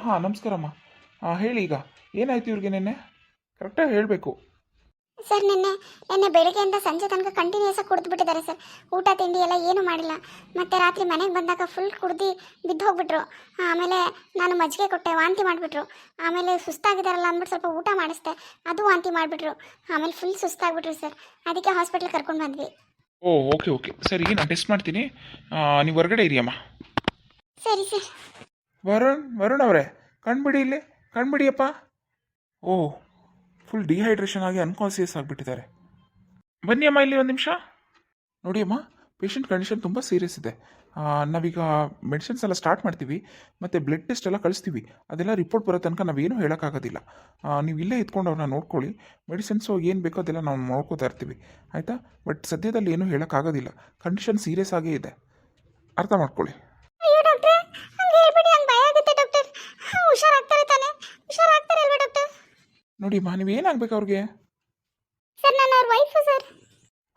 ಹಾಂ ನಮಸ್ಕಾರಮ್ಮ. ಹೇಳಿ ಈಗ ಏನಾಯ್ತು ಇವ್ರಿಗೆ ನೆನ್ನೆ ಕರೆಕ್ಟಾಗಿ ಹೇಳಬೇಕು. ಸರ್ ನಿನ್ನೆ ಬೆಳಿಗ್ಗೆಯಿಂದ ಸಂಜೆ ತನಕ ಕಂಟಿನ್ಯೂಸ್ ಆಗಿ ಕುಡಿದು ಬಿಟ್ಟಿದ್ದಾರೆ ಸರ್. ಊಟ ತಿಂಡಿ ಎಲ್ಲ ಏನೂ ಮಾಡಿಲ್ಲ. ಮತ್ತು ರಾತ್ರಿ ಮನೆಗೆ ಬಂದಾಗ ಫುಲ್ ಕುಡ್ದು ಬಿದ್ದು ಹೋಗ್ಬಿಟ್ರು. ಆಮೇಲೆ ನಾನು ಮಜ್ಜಿಗೆ ಕೊಟ್ಟೆ, ವಾಂತಿ ಮಾಡಿಬಿಟ್ರು. ಆಮೇಲೆ ಸುಸ್ತಾಗಿದ್ದಾರಲ್ಲ ಅಂದ್ಬಿಟ್ಟು ಸ್ವಲ್ಪ ಊಟ ಮಾಡಿಸ್ದೆ, ಅದು ವಾಂತಿ ಮಾಡಿಬಿಟ್ರು. ಆಮೇಲೆ ಫುಲ್ ಸುಸ್ತಾಗ್ಬಿಟ್ರು ಸರ್. ಅದಕ್ಕೆ ಹಾಸ್ಪಿಟ್ಲಿಗೆ ಕರ್ಕೊಂಡು ಬಂದ್ವಿ. ಓಕೆ ಓಕೆ ಸರಿ, ನಾನು ಟೆಸ್ಟ್ ಮಾಡ್ತೀನಿ. ನೀವು ಹೊರಗಡೆ ಇರಿಯಮ್ಮ. ಸರಿ ಸರ್. ವರುಣ್ ಅವರೇ, ಕಣ್ಬಿಡಿ ಇಲ್ಲಿ, ಕಣ್ಬಿಡಿಯಪ್ಪ. ಫುಲ್ ಡಿಹೈಡ್ರೇಷನ್ ಆಗಿ ಅನ್ಕಾನ್ಸಿಯಸ್ ಆಗಿಬಿಟ್ಟಿದ್ದಾರೆ. ಬನ್ನಿ ಅಮ್ಮ ಇಲ್ಲಿ ಒಂದು ನಿಮಿಷ. ನೋಡಿ ಅಮ್ಮ, ಪೇಷಂಟ್ ಕಂಡೀಷನ್ ತುಂಬ ಸೀರಿಯಸ್ ಇದೆ. ನಾವೀಗ ಮೆಡಿಸಿನ್ಸ್ ಎಲ್ಲ ಸ್ಟಾರ್ಟ್ ಮಾಡ್ತೀವಿ ಮತ್ತು ಬ್ಲಡ್ ಟೆಸ್ಟ್ ಎಲ್ಲ ಕಳಿಸ್ತೀವಿ. ಅದೆಲ್ಲ ರಿಪೋರ್ಟ್ ಬರೋ ತನಕ ನಾವೇನು ಹೇಳೋಕ್ಕಾಗೋದಿಲ್ಲ. ನೀವು ಇಲ್ಲೇ ಇದ್ಕೊಂಡು ಅವ್ರನ್ನ ನೋಡ್ಕೊಳ್ಳಿ. ಮೆಡಿಸಿನ್ಸು ಏನು ಬೇಕೋ ಅದೆಲ್ಲ ನಾವು ನೋಡ್ಕೋತಾ ಇರ್ತೀವಿ, ಆಯಿತಾ? ಬಟ್ ಸದ್ಯದಲ್ಲಿ ಏನೂ ಹೇಳೋಕ್ಕಾಗೋದಿಲ್ಲ, ಕಂಡೀಷನ್ ಸೀರಿಯಸ್ ಆಗೇ ಇದೆ, ಅರ್ಥ ಮಾಡ್ಕೊಳ್ಳಿ. ಅಯ್ಯೋ ಡಾಕ್ಟ್ರೆ, ಹಂಗೆ ಹೇಳ್ಬಿಡಿ, ನಂಗೆ ಭಯ ಆಗುತ್ತೆ ಡಾಕ್ಟರ್. ಹುಷಾರಾಗ್ತಾರೆ ತಾನೆ? ಹುಷಾರಾಗ್ತಾರೆ ಅಲ್ವಾ ಡಾಕ್ಟರ್? ನೋಡಿಮ್ಮ, ನೀವು ಏನಾಗಬೇಕು ಅವ್ರಿಗೆ? ಸರ್ ನಾನು ಅವ್ರ ವೈಫು ಸರ್.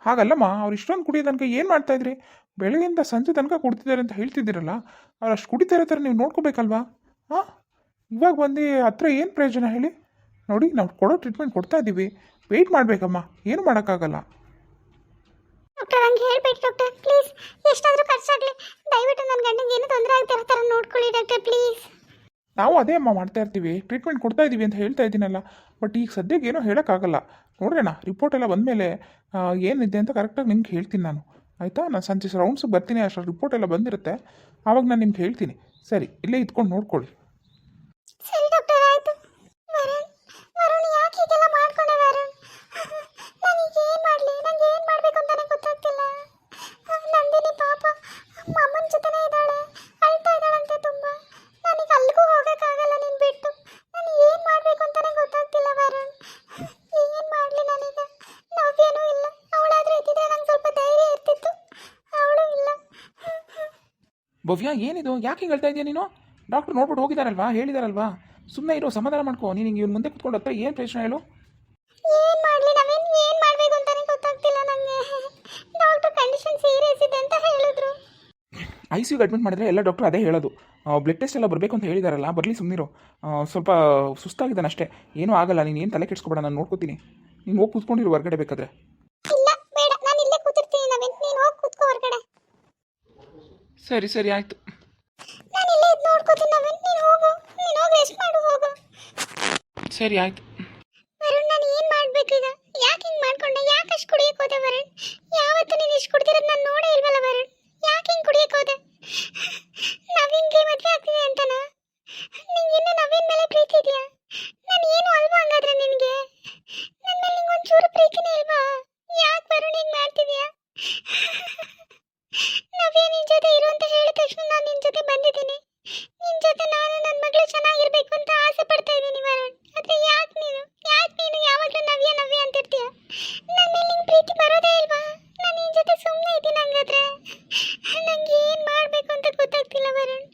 ಹಾಗಲ್ಲಮ್ಮ, ಅವ್ರು ಇಷ್ಟೊಂದು ಕುಡಿಯೋ ತನಕ ಏನು ಮಾಡ್ತಾಯಿದ್ರಿ? ಬೆಳಗ್ಗೆಯಿಂದ ಸಂಜೆ ತನಕ ಕುಡ್ತಿದ್ದಾರೆ ಅಂತ ಹೇಳ್ತಿದ್ದೀರಲ್ಲ, ಅವ್ರು ಅಷ್ಟು ಕುಡಿತಾರೆ ಥರ ನೀವು ನೋಡ್ಕೋಬೇಕಲ್ವಾ? ಹಾಂ, ಇವಾಗ ಬಂದು ಹತ್ರ ಏನು ಪ್ರಯೋಜನ ಹೇಳಿ? ನೋಡಿ, ನಾವು ಕೊಡೋ ಟ್ರೀಟ್ಮೆಂಟ್ ಕೊಡ್ತಾ ಇದ್ದೀವಿ, ವೆಯ್ಟ್ ಮಾಡಬೇಕಮ್ಮ, ಏನು ಮಾಡೋಕ್ಕಾಗಲ್ಲ. ಡಾಕ್ಟರ್ ಹಂಗೆ ಹೇಳ್ಬೇಡಿ ಡಾಕ್ಟರ್, ಪ್ಲೀಸ್. ಎಷ್ಟಾದರೂ ಖರ್ಚಾಗಲಿ, ದಯವಿಟ್ಟು ನನ್ನ ಗಂಡಂಗೆ ಏನು ತೊಂದರೆ ಆಗ್ತಿರೋ ಥರ ನೋಡ್ಕೊಳ್ಳಿ ಡಾಕ್ಟರ್, ಪ್ಲೀಸ್. ನಾವು ಅದೇ ಅಮ್ಮ ಮಾಡ್ತಾ ಇರ್ತೀವಿ, ಟ್ರೀಟ್ಮೆಂಟ್ ಕೊಡ್ತಾ ಇದ್ದೀವಿ ಅಂತ ಹೇಳ್ತಾ ಇದ್ದೀನಲ್ಲ. ಬಟ್ ಈಗ ಸದ್ಯಕ್ಕೆ ಏನೋ ಹೇಳೋಕ್ಕಾಗಲ್ಲ. ನೋಡೋಣ, ರಿಪೋರ್ಟ್ ಎಲ್ಲ ಬಂದಮೇಲೆ ಏನಿದೆ ಅಂತ ಕರೆಕ್ಟಾಗಿ ನಿಮ್ಗೆ ಹೇಳ್ತೀನಿ ನಾನು, ಆಯಿತಾ? ನಾನು ಸಂಜೆ ರೌಂಡ್ಸಿಗೆ ಬರ್ತೀನಿ, ಅಷ್ಟು ರಿಪೋರ್ಟ್ ಎಲ್ಲ ಬಂದಿರುತ್ತೆ, ಆವಾಗ ನಾನು ನಿಮ್ಗೆ ಹೇಳ್ತೀನಿ. ಸರಿ, ಇಲ್ಲೇ ಇದ್ಕೊಂಡು ನೋಡ್ಕೊಳ್ಳಿ. ಸರಿ ಡಾಕ್ಟರ್, ಆಯಿತು. ವರುಣ್ ಯಾಕೆ ಹೀಗೆಲ್ಲ ಮಾಡ್ಕೊಂಡೆ ವರುಣ್? ನಾನೀಗ ಏನು ಮಾಡಲಿ? ನನಗೆ ಏನು ಮಾಡಬೇಕು ಅಂತಲೇ ಗೊತ್ತಾಗ್ತಿಲ್ಲ. ನಂದಿನಿ ಪಾಪ ಅಮ್ಮನ ಜೊತೆನೇ ಇದ್ದಾಳೆ, ಅಳ್ತಾ ಇದ್ದಾಳಂತೆ ತುಂಬ. ನನಗೆ ಅಲ್ಲಿಗೂ ಹೋಗೋಕ್ಕಾಗಲ್ಲ ನೀನು ಬಿಟ್ಟು. ನಾನು ಏನು ಮಾಡಬೇಕು ಅಂತಲೇ ಗೊತ್ತಾಗ್ತಿಲ್ಲ ವರುಣ್. ಏನು ಮಾಡಲಿ ನಾನೀಗ? ನವ್ಯನೂ ಇಲ್ಲ, ಅವಳಾದರೂ ಇದ್ದಿದ್ರೆ ನಂಗೆ ಸ್ವಲ್ಪ ಧೈರ್ಯ ಇರ್ತಿತ್ತು. ಅವಳು ಇಲ್ಲ. ಭವ್ಯ, ಏನಿದು? ಯಾಕೆ ಹಿಂಗೆ ಹೇಳ್ತಾ ಇದೆಯಾ ನೀನು? ಡಾಕ್ಟ್ರು ನೋಡ್ಬಿಟ್ಟು ಹೋಗಿದ್ದಾರಲ್ವಾ, ಹೇಳಿದಾರಲ್ವಾ? ಸುಮ್ಮನೆ ಇರೋ, ಸಮಾಧಾನ ಮಾಡ್ಕೋ. ನೀನು ಇವ್ನು ಮುಂದೆ ಕುತ್ಕೊಂಡು ಹತ್ರ ಏನು ಪ್ರಶ್ನೆ ಹೇಳು? ಏನು ಮಾಡಲಿ ನವೀನ್? ಏನು ಮಾಡಬೇಕು ಅಂತಲೇ ಗೊತ್ತಾಗ್ತಿಲ್ಲ ನನಗೆ. ಡಾಕ್ಟರ್ ಕಂಡೀಷನ್ ಸೀರಿಯಸ್ ಇದೆ ಅಂತ ಹೇಳಿದ್ರು. ICUಗೆ ಅಡ್ಮಿಟ್ ಮಾಡಿದ್ರೆ ಎಲ್ಲ ಡಾಕ್ಟ್ರು ಅದೇ ಹೇಳೋದು. ಬ್ಲಡ್ ಟೆಸ್ಟ್ ಎಲ್ಲ ಬರಬೇಕು ಅಂತ ಹೇಳಿದಾರಲ್ಲ, ಬರಲಿ, ಸುಮ್ಮನಿರು. ಸ್ವಲ್ಪ ಸುಸ್ತಾಗಿದ್ದಾನೆ ಅಷ್ಟೇ, ಏನೂ ಆಗಲ್ಲ. ನೀನು ಏನು ತಲೆ ಕೆಡಿಸ್ಕೊಬೇಡ, ನಾನು ನೋಡ್ಕೋತೀನಿ. ನೀನು ಹೋಗಿ ಕೂತ್ಕೊಂಡಿರು ಹೊರಗಡೆ ಬೇಕಾದ್ರೆ. ಇಲ್ಲ ಬೇಡ, ನಾನು ಇಲ್ಲೇ ಕೂತಿರ್ತೀನಿ ನವೀನ್, ನೀನು ಹೋಗಿ ಕೂತ್ಕೋ ಹೊರಗಡೆ. ಸರಿ ಸರಿ, ಆಯಿತು. ನಾನು ಇಲ್ಲೇ ಇದ್ದು ನೋಡ್ಕೋತೀನಿ ನವೀನ್, ನೀನು ಹೋಗು ರೆಸ್ಟ್ ಮಾಡು, ಹೋಗು. ಸರಿ, ಆಯಿತು. ವರುಣ್, ನಾನು ಏನು ಮಾಡಬೇಕು ಈಗ? ಯಾಕೆ ಹಿಂಗೆ ಮಾಡ್ಕೊಂಡೆ? ಯಾಕೆ ಅಷ್ಟು ಕುಡಿಯಕ್ಕೆ ಹೋದೆ ವರುಣ್? ಯಾವತ್ತು ನೀನು ಇಷ್ಟು ಕುಡ್ದಿರೋದು ನಾನು ನೋಡೇ ಇಲ್ವಲ್ಲ ವರುಣ್? ಯಾಕೆ ಹಿಂಗೆ ಕುಡಿಯಕ್ಕೆ ಹೋದೆ? ನವೀನ್ಗೆ ಮದುವೆ ಆಗ್ತಿದೆ ಅಂತನಾ? ನಿಂಗೆ ಇನ್ನೂ ನವೀನ್ ಮೇಲೆ ಪ್ರೀತಿ ಇದೆಯಾ? ನಾನು ಏನು ಅಲ್ವಾ ಹಂಗಾದ್ರೆ ನಿನಗೆ? ನನ್ನ ಮೇಲೆ ನಿಂಗೆ ಒಂಚೂರು ಪ್ರೀತಿನೇ ಇಲ್ವಾ? ಯಾಕೆ ವರುಣ್ ಹಿಂಗೆ ಮಾಡ್ತಿದ್ಯಾ? ನವ್ಯ ನಿನ್ನ ಜೊತೆ ಇರು ಅಂತ ಹೇಳಿದ ತಕ್ಷಣ ನಾನು ನಿನ್ನ ಜೊತೆ ಬಂದಿದ್ದೀನಿ. ನಿನ್ನ ಜೊತೆ ನಾನು ನನ್ನ ಮಗಳು ಚೆನ್ನಾಗಿರ್ಬೇಕು ಅಂತ ಆಸೆ ಪಡ್ತಾ ಇದ್ದೀನಿ ವರುಣ್. ಆದರೆ ಯಾಕೆ ನೀನು ಯಾವಾಗಲೂ ನವ್ಯ ಅಂತಿರ್ತೀಯ? ನನ್ನ ಮೇಲೆ ನಿಂಗೆ ಪ್ರೀತಿ ಬರೋದೇ ಇಲ್ವಾ? ನಾನು ನಿನ್ನ ಜೊತೆ ಸುಮ್ಮನೆ ಇದ್ದೀನಿ ಹಂಗಾದ್ರೆ. ನಂಗೆ ಏನು ಮಾಡಬೇಕು ಅಂತ ಗೊತ್ತಾಗ್ತಿಲ್ಲ ವರುಣ್.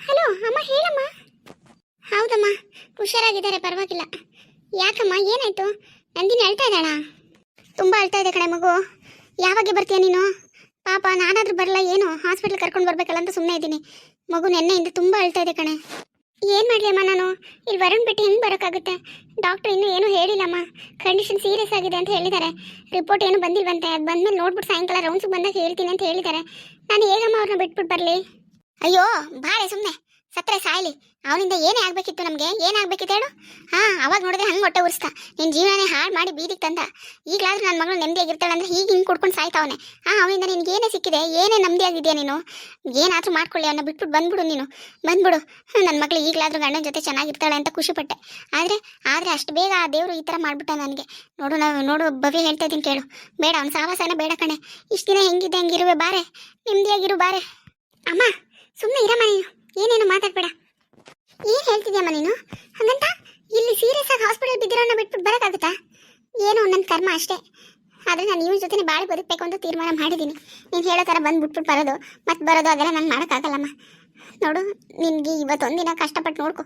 ಹಲೋ ಅಮ್ಮ, ಹೇಳಮ್ಮ. ಹೌದಮ್ಮ, ಹುಷಾರಾಗಿದ್ದಾರೆ, ಪರವಾಗಿಲ್ಲ. ಯಾಕಮ್ಮ, ಏನಾಯ್ತು? ನಂದಿನಿ ಅಳ್ತಾ ಇದ್ದಾಳ? ತುಂಬ ಅಳ್ತಾ ಇದೆ ಕಣೆ ಮಗು. ಯಾವಾಗ ಬರ್ತೀಯ ನೀನು? ಪಾಪ ನಾನಾದರೂ ಬರಲ್ಲ ಏನು? ಹಾಸ್ಪಿಟ್ಲ್ ಕರ್ಕೊಂಡು ಬರ್ಬೇಕಲ್ಲ ಅಂತ ಸುಮ್ಮನೆ ಇದ್ದೀನಿ. ಮಗು ನೆನ್ನೆಯಿಂದ ತುಂಬ ಅಳ್ತಾ ಇದೆ ಕಣೆ. ಏನು ಮಾಡಲಿ ಅಮ್ಮ, ನಾನು ಇಲ್ಲಿ ವರುಣ್ ಬಿಟ್ಟು ಹೆಂಗೆ ಬರೋಕ್ಕಾಗುತ್ತೆ? ಡಾಕ್ಟ್ರು ಇನ್ನೂ ಏನೂ ಹೇಳಿಲ್ಲಮ್ಮ, ಕಂಡೀಷನ್ ಸೀರಿಯಸ್ ಆಗಿದೆ ಅಂತ ಹೇಳಿದ್ದಾರೆ. ರಿಪೋರ್ಟ್ ಏನು ಬಂದಿಲ್ವಂತೆ, ಅದು ಬಂದಮೇಲೆ ನೋಡ್ಬಿಟ್ಟು ಸಾಯಂಕಾಲ ರೌಂಡ್ಸಿಗೆ ಬಂದಾಗ ಹೇಳ್ತೀನಿ ಅಂತ ಹೇಳಿದ್ದಾರೆ. ನಾನು ಹೇಗಮ್ಮ ಅವ್ರನ್ನ ಬಿಟ್ಬಿಟ್ಟು ಬರಲಿ? ಅಯ್ಯೋ ಬಾಳೆ, ಸುಮ್ಮನೆ ಸತ್ತರೆ ಸಾಯಲಿ. ಅವನಿಂದ ಏನೇ ಆಗಬೇಕಿತ್ತು, ನಮಗೆ ಏನಾಗಬೇಕಿತ್ತು ಹೇಳು? ಅವಾಗ ನೋಡಿದ್ರೆ ಹಂಗೆ ಹೊಟ್ಟೆ ಉರಿಸ್ತಾ ನಿನ್ನ ಜೀವನನೇ ಹಾಳು ಮಾಡಿ ಬೀದಿಗೆ ತಂದ. ಈಗಲಾದ್ರೂ ನನ್ನ ಮಗಳು ನೆಮ್ಮದಿಯಾಗಿರ್ತಾಳೆ ಅಂದರೆ ಹೀಗೆ ಹಿಂಗೆ ಕುಡ್ಕೊಂಡು ಸಾಯ್ತಾವನೆ. ಅವನಿಂದ ನಿನಗೆ ಏನೇ ಸಿಕ್ಕಿದೆ? ಏನೇ ನೆಮ್ಮದಿಯಾಗಿದೆಯಾ ನೀನು? ಏನಾದರೂ ಮಾಡ್ಕೊಳ್ಳಿ, ಅವನ್ನ ಬಿಟ್ಬಿಟ್ಟು ಬಂದ್ಬಿಡು. ಬಂದ್ಬಿಡು. ನನ್ನ ಮಗಳು ಈಗಲಾದ್ರೂ ಗಂಡನ ಜೊತೆ ಚೆನ್ನಾಗಿರ್ತಾಳೆ ಅಂತ ಖುಷಿಪಟ್ಟೆ. ಆದರೆ ಅಷ್ಟು ಬೇಗ ಆ ದೇವರು ಈ ಥರ ಮಾಡಿಬಿಟ್ಟ ನನಗೆ. ನೋಡು ಭವ್ಯ, ಹೇಳ್ತಾ ಇದ್ದೀನಿ ಕೇಳು. ಬೇಡ, ಅವ್ನ ಸಾವಾಸನ ಬೇಡ ಕಣೆ. ಇಷ್ಟು ದಿನ ಹೆಂಗಿದೆ ಹಂಗಿರುವೆ, ಬಾರೆ, ನೆಮ್ಮದಿಯಾಗಿರು, ಬಾರೆ. ಅಮ್ಮ ಸುಮ್ಮನೆ ಇರಮ್ಮ, ನೀನು ಏನೇನು ಮಾತಾಡ್ಬೇಡ. ಏನು ಹೇಳ್ತಿದ್ಯಮ್ಮ ನೀನು? ಹಾಗಂತ ಇಲ್ಲಿ ಸೀರಿಯಸ್ ಆಗಿ ಹಾಸ್ಪಿಟಲ್ ಬಿದ್ದಿರೋನ್ನ ಬಿಟ್ಬಿಟ್ಟು ಬರೋಕ್ಕಾಗುತ್ತಾ? ಏನೋ ನನ್ನ ಕರ್ಮ ಅಷ್ಟೇ. ಆದರೆ ನಾನು ಇವನ ಜೊತೆ ಬಾಳಿ ಬದುಕಬೇಕು ಅಂತ ತೀರ್ಮಾನ ಮಾಡಿದ್ದೀನಿ. ನೀನು ಹೇಳೋ ಥರ ಬಿಟ್ಬಿಟ್ಟು ಬರೋದು ಅದೆಲ್ಲ ನಾನು ಮಾಡೋಕ್ಕಾಗಲ್ಲಮ್ಮ. ನೋಡು, ನಿನಗೆ ಇವತ್ತೊಂದಿನ ಕಷ್ಟಪಟ್ಟು ನೋಡ್ಕೊ.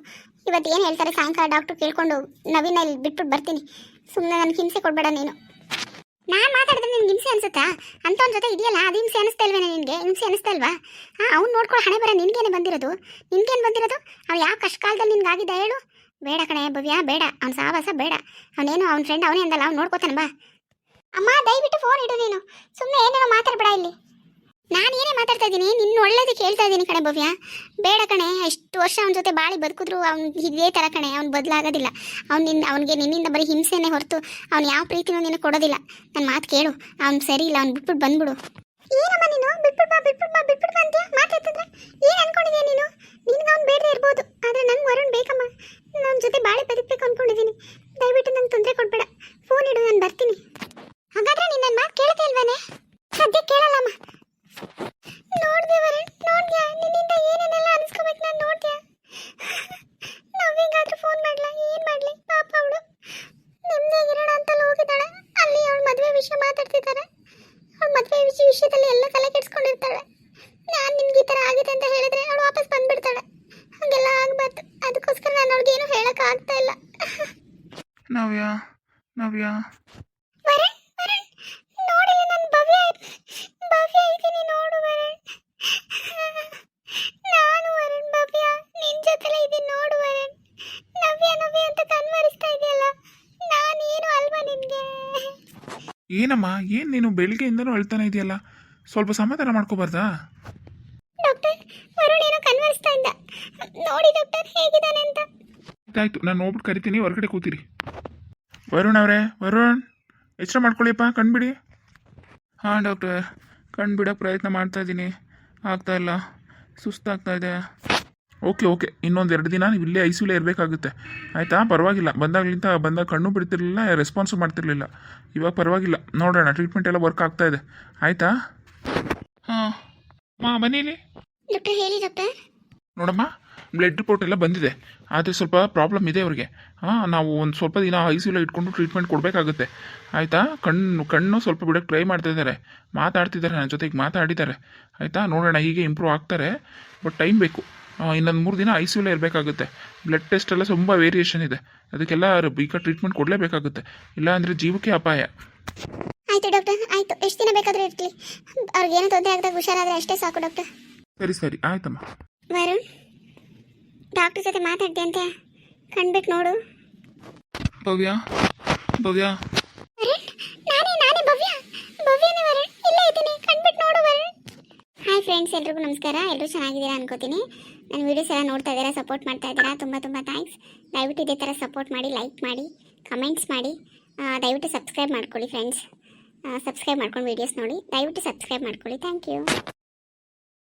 ಇವತ್ತು ಏನು ಹೇಳ್ತಾರೆ ಸಾಯಂಕಾಲ ಡಾಕ್ಟ್ರು ಕೇಳ್ಕೊಂಡು ನವೀನ ಇಲ್ಲಿ ಬಿಟ್ಬಿಟ್ಟು ಬರ್ತೀನಿ. ಸುಮ್ಮನೆ ನನಗೆ ಹಿಂಸೆ ಕೊಡಬೇಡ ನೀನು. ನಾನು ಮಾತಾಡಿದ್ರೆ ನಿನ್ಗೆ ಹಿಂಸೆ ಅನ್ಸುತ್ತಾ? ಅಂತವನ ಜೊತೆ ಇದೆಯಲ್ಲ, ಅದು ಹಿಂಸೆ ಅನಿಸ್ತಾ ಇಲ್ವೇನೆ ನಿನಗೆ? ಹಿಂಸೆ ಅನಿಸ್ತಾ ಇಲ್ವಾ? ಅವ್ನು ನೋಡ್ಕೊಳ್ಳೋ ಹಣೆ ಬರ ನಿನ್ಗೇನೆ ಬಂದಿರೋದು. ಅವ್ನು ಯಾವ ಕಷ್ಟ ಕಾಲದಲ್ಲಿ ನಿನ್ಗಾಗಿದ್ದ ಹೇಳು? ಬೇಡ ಕಣೆ ಭವ್ಯ, ಬೇಡ. ಅವ್ನ ಸಾವಾಸ ಬೇಡ. ಅವನೇನು ಅವ್ನ ಫ್ರೆಂಡ್ ಅವನೇ ಅಂದಲ್ಲ, ಅವ್ನು ನೋಡ್ಕೋತಾನ ಬಾ. ಅಮ್ಮ ದಯವಿಟ್ಟು ಫೋನ್ ಇಡು ನೀನು. ಸುಮ್ಮನೆ ಏನೇನೋ ಮಾತಾಡ್ಬೇಡ ಇಲ್ಲಿ. ನಾನು ಏನೇ ಮಾತಾಡ್ತಾ ಇದ್ದೀನಿ, ನಿನ್ನ ಒಳ್ಳೇದಕ್ಕೆ ಹೇಳ್ತಾ ಇದ್ದೀನಿ ಕಣೆ ಭವ್ಯ. ಬೇಡ ಕಣೆ, ಇಷ್ಟು ವರ್ಷ ಅವನ ಜೊತೆ ಬಾಳಿ ಬದುಕಿದ್ರು ಅವ್ನು ಇದೇ ಥರ ಕಣೆ. ಅವ್ನು ಬದಲಾಗೋದಿಲ್ಲ. ಅವನಿಗೆ ನಿನ್ನಿಂದ ಬರೀ ಹಿಂಸೆನೇ ಹೊರತು ಅವ್ನು ಯಾವ ಪ್ರೀತಿನೂ ನಿನಗೆ ಕೊಡೋದಿಲ್ಲ. ನನ್ನ ಮಾತು ಕೇಳು, ಅವ್ನು ಸರಿ ಇಲ್ಲ. ಅವ್ನು ಬಿಟ್ಬಿಟ್ಟು ಬಂದ್ಬಿಡು. ಏನಮ್ಮ ನೀನು ಬಿಟ್ಬಿಟ್ಟು ಬಾ ಅಂತ ಮಾತಾಡ್ತಿದ್ರೆ ಏನು ಅನ್ಕೊಂಡಿದ್ಯಾ ನೀನು? ನಿನ್ಗೆ ಅವ್ನು ಬೇಡದೇ ಇರ್ಬೋದು, ಆದರೆ ನಂಗೆ ವರುಣ್ ಬೇಕಮ್ಮ. ನನ್ನ ಜೊತೆ ಬಾಳೆ ಬದುಕಬೇಕು ಅಂದ್ಕೊಂಡಿದ್ದೀನಿ. ದಯವಿಟ್ಟು ನಂಗೆ ತೊಂದರೆ ಕೊಡಬೇಡ. ಫೋನ್ ಇಡು, ನಾನು ಬರ್ತೀನಿ. ಹಾಗಾದ್ರೆ ನೀನು ನನ್ನ ಮಾತು ಕೇಳ್ತಾ ಇಲ್ವೇನೆ? ಸದ್ಯ ಕೇಳಲ್ಲಮ್ಮ. ನೋಡ್ದೆ ವರುಣ್, ನೋಡ್ದ್ಯಾ? ನಿನ್ನಿಂದ ಏನೇನೆಲ್ಲ ಅನ್ಸ್ಕೋಬೇಕು ನಾನು ನೋಡ್ದ್ಯಾ? ನಾವೀಗಾದ್ರೂ ಫೋನ್ ಮಾಡ್ಲಾ? ಏನು ಮಾಡಲಿ? ಪಾಪ ಅವಳು ನೆಮ್ಮದಿಯಾಗಿರೋಣ ಅಂತ ಹೋಗಿದ್ದಾಳೆ. ಅಲ್ಲಿ ಅವಳ ಮದುವೆ ವಿಷಯ ಮಾತಾಡ್ತಿದ್ದಾರೆ. ಅವಳ ಮದುವೆ ವಿಷಯದಲ್ಲಿ ಎಲ್ಲ ತಲೆ ಕೆಡಿಸ್ಕೊಂಡಿರ್ತಾಳೆ. ನಾನು ನಿನ್ಗೆ ಈ ಥರ ಆಗಿದೆ ಅಂತ ಹೇಳಿದ್ರೆ ಅವಳು ವಾಪಸ್ ಬಂದ್ಬಿಡ್ತಾಳೆ. ಹಾಗೆಲ್ಲ ಆಗಬಾರ್ದು. ಅದಕ್ಕೋಸ್ಕರ ನಾನು ಅವ್ಳಿಗೆ ಏನು ಹೇಳಕ್ಕೆ ಆಗ್ತಾ ಇಲ್ಲ. ನವ್ಯ ವರುಣ್, ನೋಡಿಲ್ಲ ನನ್ನ ಭವ್ಯ ಇದ್ದೀನಿ ನೋಡು ವರುಣ್. ನಾನು ವರುಣ್ ಭವ್ಯ ನಿನ್ ಜೊತೆಲೇ ಇದ್ದೀನಿ ನೋಡು ವರುಣ್. ನವ್ಯ ಅಂತ ಕನ್ವರಿಸ್ತಾ ಇದೆಯಲ್ಲ, ನಾನೇನು ಅಲ್ವಾ ನಿನ್ಗೆ? ಏನಮ್ಮ, ಏನು ನೀನು ಬೆಳಿಗ್ಗೆಯಿಂದನೂ ಅಳ್ತಾನೆ ಇದೆಯಲ್ಲ, ಸ್ವಲ್ಪ ಸಮಾಧಾನ ಮಾಡ್ಕೋಬಾರ್ದಾ? ಡಾಕ್ಟರ್, ವರುಣ್ ಏನೋ ಕನ್ವರಿಸ್ತಾ ಇದ್ದ. ನೋಡಿ ಡಾಕ್ಟರ್ ಹೇಗಿದ್ದಾನೆ ಅಂತ. ಆಯ್ತು, ನಾನು ಹೋಗ್ಬಿಟ್ಟು ಕರಿತೀನಿ, ಹೊರಗಡೆ ಕೂತೀರಿ. ವರುಣ್ ಎಚ್ಚರ ಮಾಡ್ಕೊಳ್ಳಿಯಪ್ಪ, ಕಣ್ಬಿಡಿ. ಹಾಂ ಡಾಕ್ಟರ್, ಕಣ್ಬಿಡೋಕ್ಕೆ ಪ್ರಯತ್ನ ಮಾಡ್ತಾ ಇದ್ದೀನಿ, ಆಗ್ತಾ ಇಲ್ಲ, ಸುಸ್ತಾಗ್ತಾ ಇದೆ. ಓಕೆ, ಇನ್ನೊಂದು 2 ದಿನ ನೀವು ಇಲ್ಲೇ ICUಲೇ ಇರಬೇಕಾಗುತ್ತೆ, ಆಯಿತಾ? ಪರವಾಗಿಲ್ಲ, ಬಂದಾಗ ಕಣ್ಣು ಬಿಡ್ತಿರ್ಲಿಲ್ಲ, ರೆಸ್ಪಾನ್ಸು ಮಾಡ್ತಿರ್ಲಿಲ್ಲ. ಇವಾಗ ಪರವಾಗಿಲ್ಲ, ನೋಡೋಣ, ಟ್ರೀಟ್ಮೆಂಟ್ ಎಲ್ಲ ವರ್ಕ್ ಆಗ್ತಾ ಇದೆ, ಆಯಿತಾ? ಹಾಂ ಬನ್ನಿ ಇಲ್ಲಿ. ಡಾಕ್ಟರ್ ಹೇಳಿ ಡಾಕ್ಟರ್. ನೋಡಮ್ಮ, ಬ್ಲಡ್ ರಿಪೋರ್ಟ್ ಎಲ್ಲ ಬಂದಿದೆ, ಆದರೆ ಸ್ವಲ್ಪ ಪ್ರಾಬ್ಲಮ್ ಇದೆ ಅವ್ರಿಗೆ. ನಾವು ಒಂದು ಸ್ವಲ್ಪ ದಿನ ICUಲೇ ಇಟ್ಕೊಂಡು ಟ್ರೀಟ್ಮೆಂಟ್ ಕೊಡಬೇಕಾಗುತ್ತೆ, ಆಯಿತಾ? ಕಣ್ಣು ಸ್ವಲ್ಪ ಬಿಡೋಕ್ಕೆ ಟ್ರೈ ಮಾಡ್ತಾ ಇದ್ದಾರೆ, ಮಾತಾಡ್ತಿದ್ದಾರೆ, ನನ್ನ ಜೊತೆಗೆ ಮಾತಾಡಿದ್ದಾರೆ, ಆಯಿತಾ? ನೋಡೋಣ, ಹೀಗೆ ಇಂಪ್ರೂವ್ ಆಗ್ತಾರೆ, ಬಟ್ ಟೈಮ್ ಬೇಕು. ಇನ್ನೊಂದು 3 ದಿನ ICUಲೇ ಇರಬೇಕಾಗುತ್ತೆ. ಬ್ಲಡ್ ಟೆಸ್ಟ್ ಎಲ್ಲ ತುಂಬ ವೇರಿಯೇಷನ್ ಇದೆ, ಅದಕ್ಕೆಲ್ಲ ಈಗ ಟ್ರೀಟ್ಮೆಂಟ್ ಕೊಡಲೇಬೇಕಾಗುತ್ತೆ, ಇಲ್ಲಾಂದರೆ ಜೀವಕ್ಕೆ ಅಪಾಯ. ಆಯಿತು ಡಾಕ್ಟರ್, ಆಯಿತು. ಎಷ್ಟು ದಿನ ಬೇಕಾದರೂ ಇರ್ತೀವಿ. ಅವ್ರಿಗೆ ಏನೋ ತೊಂದರೆ ಆಗದಾಗ ಹುಷಾರಾದರೆ ಅಷ್ಟೇ ಸಾಕು ಡಾಕ್ಟರ್. ಸರಿ ಆಯ್ತಮ್ಮ. ವರುಣ್, ಡಾಕ್ಟರ್ ಜೊತೆ ಮಾತಾಡ್ದೆ ಕಣ್ಬಿಟ್ಟು ನೋಡು. ಭವ್ಯ ವರುಣ್, ನಾನೇ ಭವ್ಯನೇ ವರುಣ್, ಇಲ್ಲೇ ಇದ್ದೀನಿ, ಕಣ್ಬಿಟ್ಟು ನೋಡು ವರುಣ್. ಹಾಯ್ ಫ್ರೆಂಡ್ಸ್, ಎಲ್ರಿಗೂ ನಮಸ್ಕಾರ. ಎಲ್ಲರೂ ಚೆನ್ನಾಗಿದ್ದೀರಾ ಅನ್ಕೋತೀನಿ. ನನ್ನ ವೀಡಿಯೋಸ್ ಎಲ್ಲ ನೋಡ್ತಾ ಇದ್ದೀರಾ, ಸಪೋರ್ಟ್ ಮಾಡ್ತಾ ಇದ್ದೀರಾ, ತುಂಬ ಥ್ಯಾಂಕ್ಸ್. ದಯವಿಟ್ಟು ಇದೇ ಥರ ಸಪೋರ್ಟ್ ಮಾಡಿ, ಲೈಕ್ ಮಾಡಿ, ಕಮೆಂಟ್ಸ್ ಮಾಡಿ, ದಯವಿಟ್ಟು ಸಬ್ಸ್ಕ್ರೈಬ್ ಮಾಡ್ಕೊಳ್ಳಿ ಫ್ರೆಂಡ್ಸ್. ಸಬ್ಸ್ಕ್ರೈಬ್ ಮಾಡ್ಕೊಂಡು ವೀಡಿಯೋಸ್ ನೋಡಿ, ದಯವಿಟ್ಟು ಸಬ್ಸ್ಕ್ರೈಬ್ ಮಾಡ್ಕೊಳ್ಳಿ. Thank you.